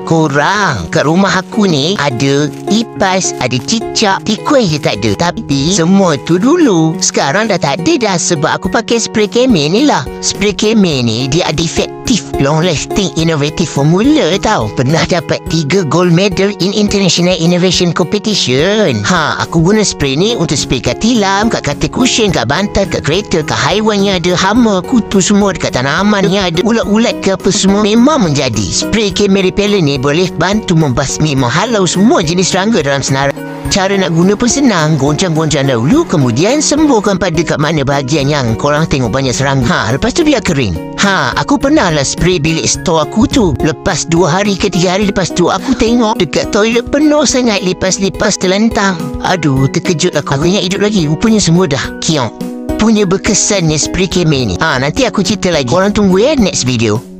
Korang, kat rumah aku ni ada lipas, ada cicak, tikus je tak ada. Tapi semua tu dulu, sekarang dah tak ada dah sebab aku pakai spray kemen ni lah. Spray kemen ni dia ada efektif, long lasting, innovative formula tau. Pernah dapat 3 gold medal in International Innovation Competition. Aku guna spray ni untuk spray kat tilam, kat katil cushion, kat bantal, kat kereta, kat haiwan yang ada hama, kutu semua, dekat tanaman yang ada ulat-ulat ke apa semua. Memang menjadi spray kemen repellent ni boleh bantu membasmi, menghalau semua jenis serangga dalam senarai. Cara nak guna pun senang. Goncang-goncang dahulu, kemudian sembuhkan pada kat mana bahagian yang korang tengok banyak serangga. Lepas tu biar kering. Aku pernah lah spray bilik store aku tu. Lepas 2 hari ke 3 hari lepas tu, aku tengok dekat toilet penuh sangat lipas-lipas terlentang. Aduh, terkejut aku. Aku ingat hidup lagi. Rupanya semua dah kiong. Punya berkesannya spray kemen ni. Nanti aku cerita lagi. Korang tunggu ya next video.